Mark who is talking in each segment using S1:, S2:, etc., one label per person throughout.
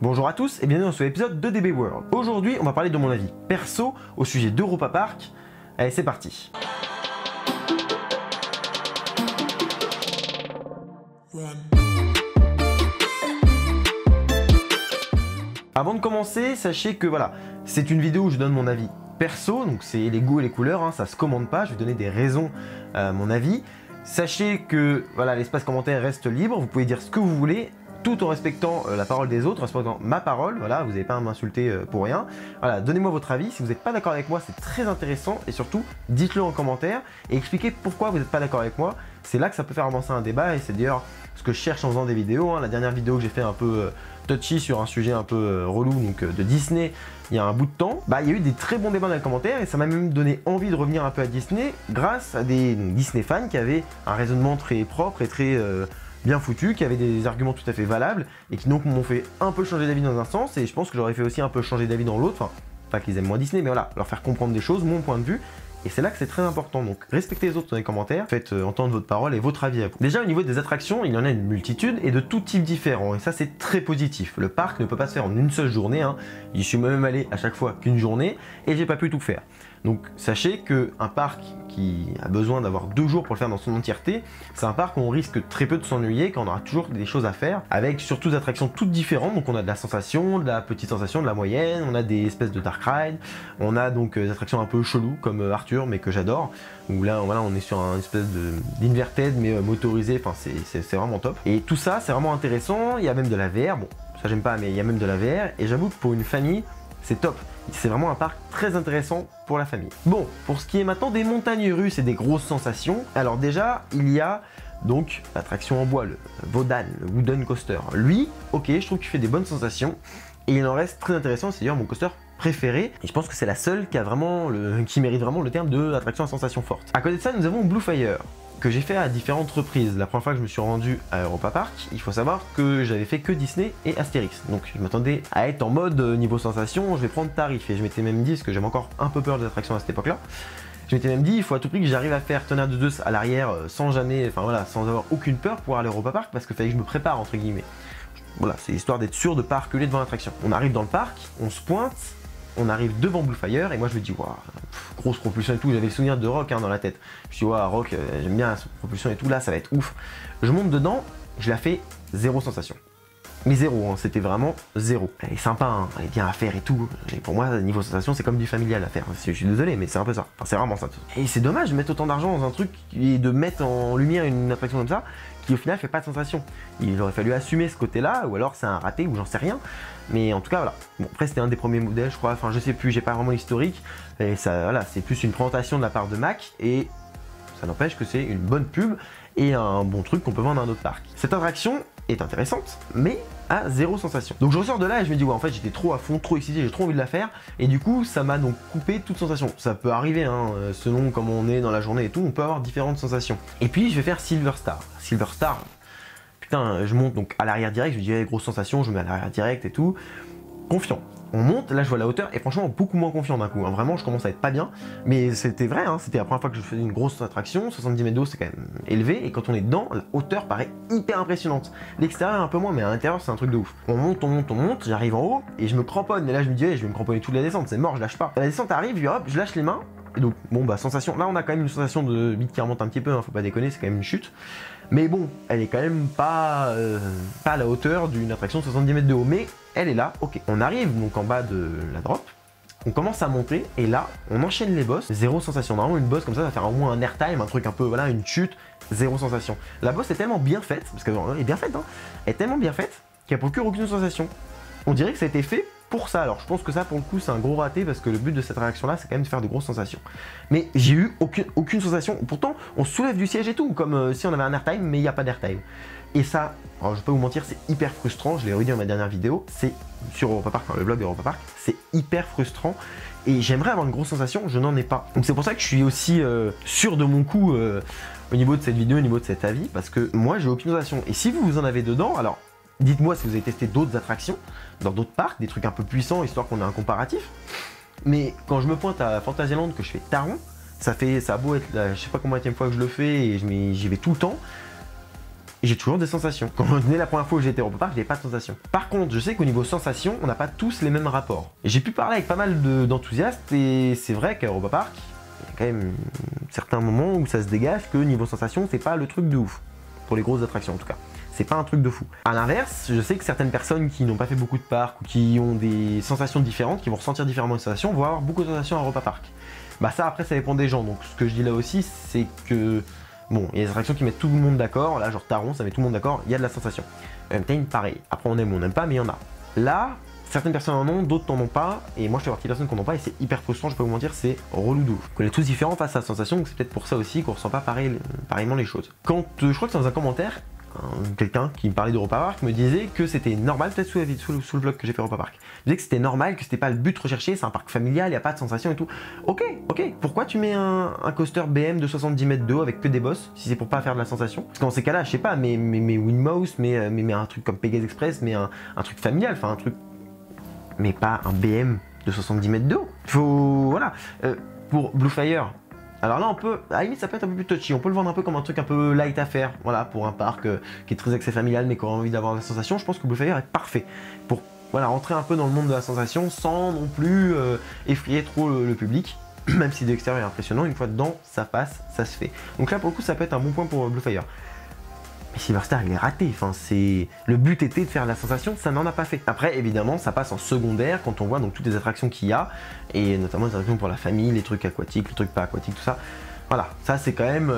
S1: Bonjour à tous et bienvenue dans ce épisode de DB World. Aujourd'hui, on va parler de mon avis perso au sujet d'Europa Park. Allez, c'est parti. Avant de commencer, sachez que voilà, c'est une vidéo où je donne mon avis perso, donc c'est les goûts et les couleurs, hein, ça se commande pas, je vais donner des raisons à mon avis. Sachez que voilà, l'espace commentaire reste libre, vous pouvez dire ce que vous voulez, tout en respectant la parole des autres, en respectant ma parole, voilà, vous n'avez pas à m'insulter pour rien. Voilà, donnez-moi votre avis, si vous n'êtes pas d'accord avec moi, c'est très intéressant, et surtout, dites-le en commentaire, et expliquez pourquoi vous n'êtes pas d'accord avec moi, c'est là que ça peut faire avancer un débat, et c'est d'ailleurs ce que je cherche en faisant des vidéos, hein. La dernière vidéo que j'ai fait un peu touchy sur un sujet un peu relou, donc de Disney, il y a un bout de temps, bah, il y a eu des très bons débats dans les commentaires, et ça m'a même donné envie de revenir un peu à Disney, grâce à des Disney fans qui avaient un raisonnement très propre et très bien foutu, qui avaient des arguments tout à fait valables, et qui donc m'ont fait un peu changer d'avis dans un sens, et je pense que j'aurais fait aussi un peu changer d'avis dans l'autre, enfin, pas qu'ils aiment moins Disney, mais voilà, leur faire comprendre des choses, mon point de vue, et c'est là que c'est très important, donc respectez les autres dans les commentaires, faites entendre votre parole et votre avis à vous. Déjà au niveau des attractions, il y en a une multitude et de tout type différents, et ça c'est très positif. Le parc ne peut pas se faire en une seule journée, hein. Je suis même allé à chaque fois qu'une journée, et j'ai pas pu tout faire. Donc sachez qu'un parc qui a besoin d'avoir 2 jours pour le faire dans son entièreté, c'est un parc où on risque très peu de s'ennuyer, quand on aura toujours des choses à faire, avec surtout des attractions toutes différentes, donc on a de la sensation, de la petite sensation, de la moyenne, on a des espèces de dark ride, on a donc des attractions un peu cheloues comme Arthur, mais que j'adore, où là voilà, on est sur un espèce d'inverted mais motorisé, enfin c'est vraiment top. Et tout ça c'est vraiment intéressant, il y a même de la VR, bon ça j'aime pas, mais il y a même de la VR, et j'avoue que pour une famille, c'est top. C'est vraiment un parc très intéressant pour la famille. Bon, pour ce qui est maintenant des montagnes russes et des grosses sensations, alors déjà, il y a donc l'attraction en bois, le Wodan, le Wooden Coaster. Lui, ok, je trouve qu'il fait des bonnes sensations, et il en reste très intéressant, c'est d'ailleurs mon coaster préféré, et je pense que c'est la seule qui mérite vraiment le terme de attraction à sensation forte. À côté de ça, nous avons Blue Fire, que j'ai fait à différentes reprises. La première fois que je me suis rendu à Europa Park, il faut savoir que j'avais fait que Disney et Astérix. Donc je m'attendais à être en mode niveau sensation, je vais prendre tarif. Et je m'étais même dit, parce que j'avais encore un peu peur des attractions à cette époque-là, je m'étais même dit, il faut à tout prix que j'arrive à faire Tonnerre de Zeus à l'arrière sans jamais, enfin voilà, sans avoir aucune peur pour aller à Europa Park, parce qu'il fallait que je me prépare entre guillemets. Voilà, c'est histoire d'être sûr de pas reculer devant l'attraction. On arrive dans le parc, on se pointe, on arrive devant Blue Fire, et moi je me dis, waouh, grosse propulsion et tout, j'avais le souvenir de Rock dans la tête. Je me suis dit, waouh, Rock, j'aime bien la propulsion et tout, là ça va être ouf. Je monte dedans, je la fais zéro sensation. Mais zéro, hein, c'était vraiment zéro. Elle est sympa, hein, elle est bien à faire et tout, mais pour moi, niveau sensation, c'est comme du familial à faire. Je suis désolé, mais c'est un peu ça. Enfin, c'est vraiment ça. Et c'est dommage de mettre autant d'argent dans un truc et de mettre en lumière une attraction comme ça, qui au final fait pas de sensation. Il aurait fallu assumer ce côté-là, ou alors c'est un raté, ou j'en sais rien. Mais en tout cas, voilà. Bon, après, c'était un des premiers modèles, je crois. Enfin, je sais plus, j'ai pas vraiment l'historique. Et ça, voilà, c'est plus une présentation de la part de Mac, et ça n'empêche que c'est une bonne pub et un bon truc qu'on peut vendre dans un autre parc. Cette attraction est intéressante, mais à zéro sensation. Donc je ressors de là et je me dis, ouais, en fait, j'étais trop à fond, trop excité, j'ai trop envie de la faire, et du coup, ça m'a donc coupé toute sensation. Ça peut arriver, hein, selon comment on est dans la journée et tout, on peut avoir différentes sensations. Et puis, je vais faire Silver Star. Silver Star, putain, je monte donc à l'arrière direct, je me dis, hey, grosse sensation, je me mets à l'arrière direct et tout. Confiant. On monte, là je vois la hauteur, et franchement beaucoup moins confiant d'un coup, hein. Vraiment je commence à être pas bien, mais c'était vrai, hein. C'était la première fois que je faisais une grosse attraction, 70 mètres d'eau c'est quand même élevé, et quand on est dedans, la hauteur paraît hyper impressionnante. L'extérieur un peu moins, mais à l'intérieur c'est un truc de ouf. On monte, j'arrive en haut, et je me cramponne, et là je me dis, hey, je vais me cramponner toute la descente, c'est mort, je lâche pas. La descente arrive, puis hop, je lâche les mains, et donc bon bah sensation, là on a quand même une sensation de bite qui remonte un petit peu, hein, faut pas déconner, c'est quand même une chute. Mais bon, elle est quand même pas à la hauteur d'une attraction de 70 mètres de haut, mais elle est là, ok. On arrive donc en bas de la drop, on commence à monter, et là, on enchaîne les bosses, zéro sensation. Normalement, une bosse comme ça va faire au moins un airtime, un truc un peu, voilà, une chute, zéro sensation. La bosse est tellement bien faite, parce qu'elle est bien faite, hein, elle est tellement bien faite qu'elle procure aucune sensation. On dirait que ça a été fait pour ça. Alors je pense que ça pour le coup c'est un gros raté, parce que le but de cette réaction là c'est quand même de faire de grosses sensations. Mais j'ai eu aucune sensation, pourtant on soulève du siège et tout, comme si on avait un airtime, mais il n'y a pas d'airtime. Et ça, alors je vais pas vous mentir, c'est hyper frustrant, je l'ai redit dans ma dernière vidéo, c'est sur Europa Park, le blog Europa Park, c'est hyper frustrant, et j'aimerais avoir une grosse sensation, je n'en ai pas. Donc c'est pour ça que je suis aussi sûr de mon coup au niveau de cette vidéo, au niveau de cet avis, parce que moi j'ai aucune sensation. Et si vous en avez dedans, alors dites-moi si vous avez testé d'autres attractions dans d'autres parcs, des trucs un peu puissants, histoire qu'on ait un comparatif. Mais quand je me pointe à Fantasyland, que je fais taron, ça a beau être je sais pas combien de fois que je le fais, et j'y vais tout le temps, et j'ai toujours des sensations. Quand on est la première fois que j'ai été au Europa Park, j'avais pas de sensations. Par contre, je sais qu'au niveau sensations, on n'a pas tous les mêmes rapports. Et j'ai pu parler avec pas mal d'enthousiastes et c'est vrai qu'à Europa Park, il y a quand même certains moments où ça se dégage que niveau sensation, c'est pas le truc de ouf. Pour les grosses attractions en tout cas. C'est pas un truc de fou. A l'inverse, je sais que certaines personnes qui n'ont pas fait beaucoup de parcs ou qui ont des sensations différentes, qui vont ressentir différemment les sensations, vont avoir beaucoup de sensations à Europa Park. Bah ça après ça dépend des gens, donc ce que je dis là aussi c'est que bon, il y a des attractions qui mettent tout le monde d'accord, là genre Taron ça met tout le monde d'accord, il y a de la sensation. Time pareil, après on aime ou on n'aime pas mais il y en a. Là, certaines personnes en ont, d'autres n'en ont pas, et moi je fais partie des personnes qui n'en ont pas et c'est hyper frustrant, je peux vous mentir, c'est relou de ouf. On est tous différents face à la sensation, donc c'est peut-être pour ça aussi qu'on ressent pas pareillement les choses. Quand, je crois que c'est dans un commentaire, quelqu'un qui me parlait d'Europa Park me disait que c'était normal, peut-être sous le vlog que j'ai fait Europa Park, il disait que c'était normal, que c'était pas le but recherché, c'est un parc familial, il n'y a pas de sensation et tout. Ok, pourquoi tu mets un coaster BM de 70 mètres de haut avec que des bosses, si c'est pour pas faire de la sensation? Parce que dans ces cas-là, je sais pas, mais Winmouse, mais un truc comme Pegasus Express, mais un truc familial, enfin un truc, mais pas un BM de 70 mètres de haut. Faut, voilà, pour Bluefire. Alors là, on peut, à la limite, ça peut être un peu plus touchy. On peut le vendre un peu comme un truc un peu light à faire, voilà, pour un parc qui est très axé familial, mais qui a envie d'avoir la sensation. Je pense que Bluefire est parfait pour, voilà, rentrer un peu dans le monde de la sensation sans non plus effrayer trop le public. Même si de l'extérieur est impressionnant, une fois dedans, ça passe, ça se fait. Donc là, pour le coup, ça peut être un bon point pour Bluefire. Mais Silverstar, il est raté. Enfin, le but était de faire la sensation, ça n'en a pas fait. Après, évidemment, ça passe en secondaire quand on voit donc toutes les attractions qu'il y a, et notamment les attractions pour la famille, les trucs aquatiques, les trucs pas aquatiques, tout ça. Voilà, ça c'est quand même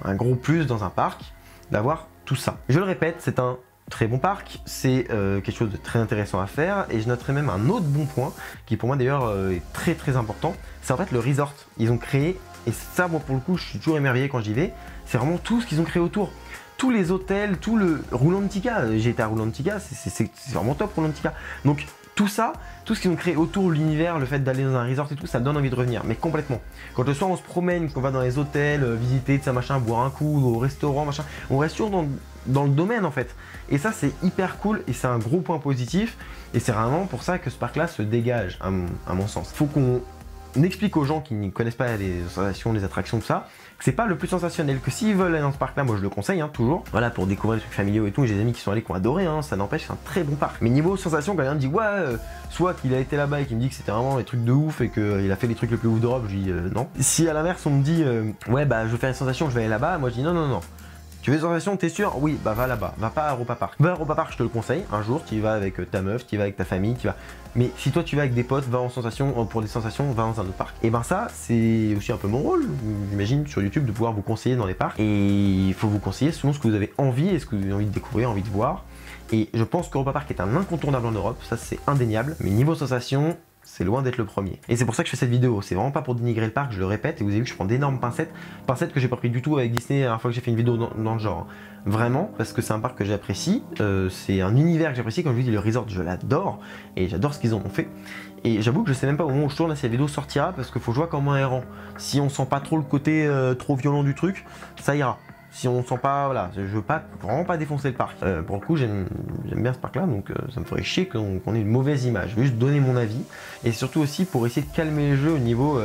S1: un gros plus dans un parc d'avoir tout ça. Je le répète, c'est un très bon parc, c'est quelque chose de très intéressant à faire, et je noterai même un autre bon point qui pour moi d'ailleurs est très très important, c'est en fait le resort. Ils ont créé, et ça moi pour le coup je suis toujours émerveillé quand j'y vais, c'est vraiment tout ce qu'ils ont créé autour. Tous les hôtels, tout le Roulantica, j'ai été à Roulantica, c'est vraiment top Roulantica. Donc tout ça, tout ce qu'ils ont créé autour de l'univers, le fait d'aller dans un resort et tout, ça donne envie de revenir, mais complètement. Quand le soir on se promène, qu'on va dans les hôtels, visiter, de ça machin, boire un coup, au restaurant, machin, on reste toujours dans le domaine en fait. Et ça c'est hyper cool et c'est un gros point positif. Et c'est vraiment pour ça que ce parc là se dégage à mon sens. Faut qu'on explique aux gens qui ne connaissent pas les sensations, les attractions, tout ça, que c'est pas le plus sensationnel, que s'ils veulent aller dans ce parc là, moi je le conseille toujours, voilà, pour découvrir les trucs familiaux et tout. J'ai des amis qui sont allés, qui ont adoré, ça n'empêche, c'est un très bon parc. Mais niveau sensation, quand quelqu'un me dit ouais, soit qu'il a été là-bas et qu'il me dit que c'était vraiment les trucs de ouf et qu'il a fait les trucs les plus ouf d'Europe, je dis non. Si à l'inverse on me dit ouais bah je veux faire une sensation, je vais aller là-bas, moi je dis non. Tu veux des sensations, t'es sûr? Oui, bah va là-bas, va pas à Europa Park. Va à Europa Park, je te le conseille, un jour, tu y vas avec ta meuf, tu y vas avec ta famille, tu vas... Mais si toi tu vas avec des potes, va en sensation, pour des sensations, va dans un autre parc. Et ben ça, c'est aussi un peu mon rôle, j'imagine, sur YouTube, de pouvoir vous conseiller dans les parcs. Et il faut vous conseiller selon ce que vous avez envie et ce que vous avez envie de découvrir, envie de voir. Et je pense qu'Europa Park est un incontournable en Europe, ça c'est indéniable. Mais niveau sensation, c'est loin d'être le premier. Et c'est pour ça que je fais cette vidéo, c'est vraiment pas pour dénigrer le parc, je le répète, et vous avez vu que je prends d'énormes pincettes que j'ai pas pris du tout avec Disney la dernière fois que j'ai fait une vidéo dans le genre. Vraiment, parce que c'est un parc que j'apprécie, c'est un univers que j'apprécie, comme je vous dis, le resort je l'adore, et j'adore ce qu'ils en ont fait. Et j'avoue que je sais même pas au moment où je tourne si la vidéo sortira, parce qu'il faut que je vois comment elle rend. Si on sent pas trop le côté trop violent du truc, ça ira. Si on sent pas, voilà, je veux vraiment pas défoncer le parc. Pour le coup, j'aime bien ce parc là, donc ça me ferait chier qu'on ait une mauvaise image. Je vais juste donner mon avis, et surtout aussi pour essayer de calmer les jeux au niveau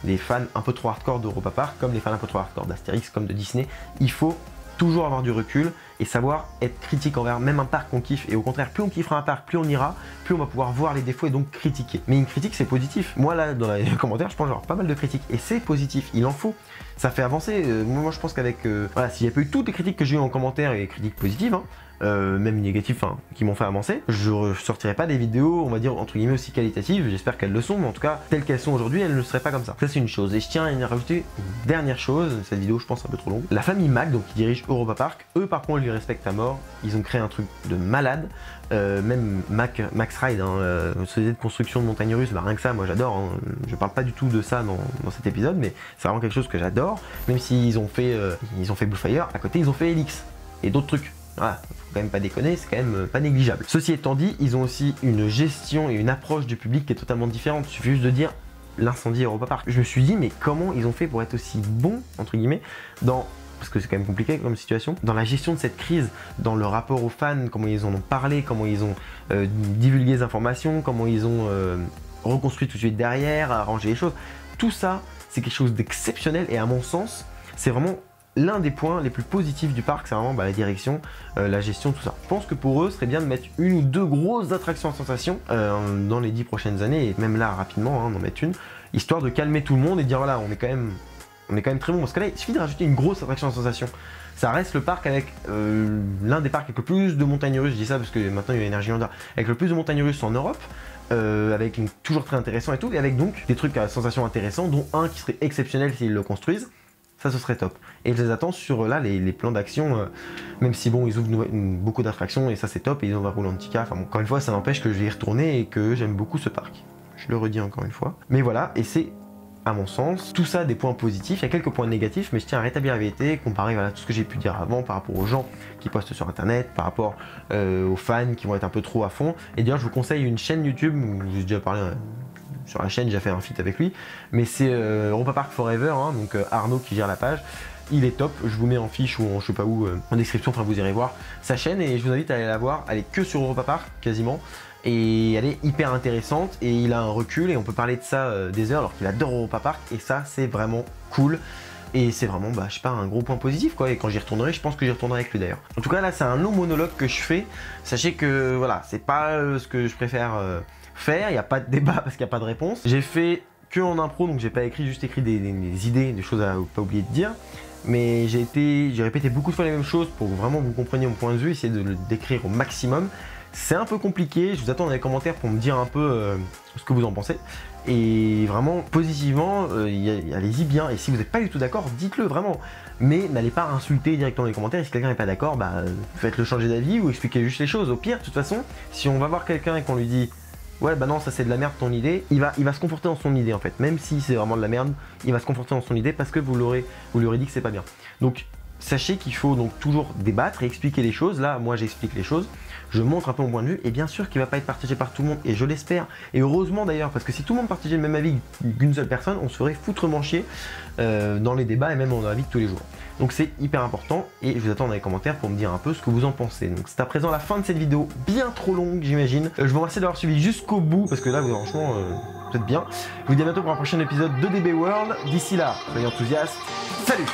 S1: des fans un peu trop hardcore d'Europa Park, comme les fans un peu trop hardcore d'Astérix, comme de Disney. Il faut toujours avoir du recul et savoir être critique envers même un parc qu'on kiffe. Et au contraire, plus on kiffera un parc, plus on ira, plus on va pouvoir voir les défauts et donc critiquer. Mais une critique, c'est positif. Moi là, dans les commentaires, je pense avoir pas mal de critiques et c'est positif, il en faut. Ça fait avancer. Moi je pense qu'avec, voilà, s'il n'y a pas eu toutes les critiques que j'ai eues en commentaire et les critiques positives, même négatives, qui m'ont fait avancer, je sortirai pas des vidéos, on va dire entre guillemets aussi qualitatives. J'espère qu'elles le sont, mais en tout cas telles qu'elles sont aujourd'hui, elles ne seraient pas comme ça. Ça c'est une chose. Et je tiens à rajouter une dernière chose. Cette vidéo, je pense, un peu trop longue. La famille Mac, donc qui dirige Europa Park, eux par contre, ils lui respectent à mort. Ils ont créé un truc de malade. Même Max Ride, société de construction de montagnes russes, bah rien que ça, moi j'adore. Je parle pas du tout de ça dans cet épisode, mais c'est vraiment quelque chose que j'adore. Même s'ils ont fait Bluefire, à côté ils ont fait Helix et d'autres trucs. Voilà, faut quand même pas déconner, c'est quand même pas négligeable. Ceci étant dit, ils ont aussi une gestion et une approche du public qui est totalement différente. Il suffit juste de dire l'incendie Europa Park. Je me suis dit, mais comment ils ont fait pour être aussi bons, entre guillemets, parce que c'est quand même compliqué comme situation, dans la gestion de cette crise, dans le rapport aux fans, comment ils en ont parlé, comment ils ont divulgué les informations, comment ils ont reconstruit tout de suite derrière, arrangé les choses. Tout ça, c'est quelque chose d'exceptionnel et à mon sens, c'est vraiment l'un des points les plus positifs du parc, c'est vraiment la direction, la gestion, tout ça. Je pense que pour eux, ce serait bien de mettre une ou deux grosses attractions à sensation dans les 10 prochaines années, et même là rapidement, d'en mettre une, histoire de calmer tout le monde et de dire voilà, on est quand même très bon. Parce que là, il suffit de rajouter une grosse attraction à sensation. Ça reste le parc avec l'un des parcs avec le plus de montagnes russes, je dis ça parce que maintenant il y a Energy Honda, avec le plus de montagnes russes en Europe. Avec toujours très intéressant et tout, et avec donc des trucs à sensation intéressants, dont un qui serait exceptionnel s'ils le construisent, ça ce serait top. Et je les attends sur là les plans d'action, même si bon ils ouvrent beaucoup d'attractions et ça c'est top, et ils ont un Roulantica, enfin bon, encore une fois ça n'empêche que je vais y retourner et que j'aime beaucoup ce parc. Je le redis encore une fois. Mais voilà, et c'est à mon sens, tout ça des points positifs, il y a quelques points négatifs, mais je tiens à rétablir la vérité, comparer voilà, tout ce que j'ai pu dire avant par rapport aux gens qui postent sur internet, par rapport aux fans qui vont être un peu trop à fond. Et d'ailleurs je vous conseille une chaîne YouTube, où j'ai déjà parlé sur la chaîne, j'ai fait un feat avec lui, mais c'est Europa Park Forever, donc Arnaud qui gère la page. Il est top, je vous mets en fiche ou en je sais pas où, en description, enfin vous irez voir sa chaîne, et je vous invite à aller la voir, elle est que sur Europa Park quasiment. Et elle est hyper intéressante et il a un recul et on peut parler de ça des heures alors qu'il adore Europa Park, et ça c'est vraiment cool et c'est vraiment je sais pas, un gros point positif quoi, et quand j'y retournerai je pense que j'y retournerai avec lui d'ailleurs. En tout cas là c'est un long monologue que je fais, sachez que voilà c'est pas ce que je préfère faire, il n'y a pas de débat parce qu'il n'y a pas de réponse. J'ai fait que en impro donc j'ai pas écrit, juste écrit des idées, des choses à pas oublier de dire. Mais j'ai répété beaucoup de fois les mêmes choses pour que vraiment vous compreniez mon point de vue, essayer de le décrire au maximum. C'est un peu compliqué, je vous attends dans les commentaires pour me dire un peu ce que vous en pensez. Et vraiment, positivement, allez-y bien. Et si vous n'êtes pas du tout d'accord, dites-le vraiment. Mais n'allez pas insulter directement dans les commentaires. Et si quelqu'un n'est pas d'accord, faites-le changer d'avis ou expliquez juste les choses. Au pire, de toute façon, si on va voir quelqu'un et qu'on lui dit ouais non ça c'est de la merde ton idée, il va se conforter dans son idée en fait. Même si c'est vraiment de la merde, il va se conforter dans son idée parce que vous lui aurez dit que c'est pas bien. Donc sachez qu'il faut donc toujours débattre et expliquer les choses. Là, moi j'explique les choses, je montre un peu mon point de vue, et bien sûr qu'il ne va pas être partagé par tout le monde, et je l'espère. Et heureusement d'ailleurs, parce que si tout le monde partageait le même avis qu'une seule personne, on se ferait foutrement chier dans les débats et même dans la vie de tous les jours. Donc c'est hyper important, et je vous attends dans les commentaires pour me dire un peu ce que vous en pensez. Donc c'est à présent la fin de cette vidéo, bien trop longue j'imagine. Je vous remercie d'avoir suivi jusqu'au bout, parce que là franchement, vous êtes bien. Je vous dis à bientôt pour un prochain épisode de DB World. D'ici là, soyez enthousiastes. Salut!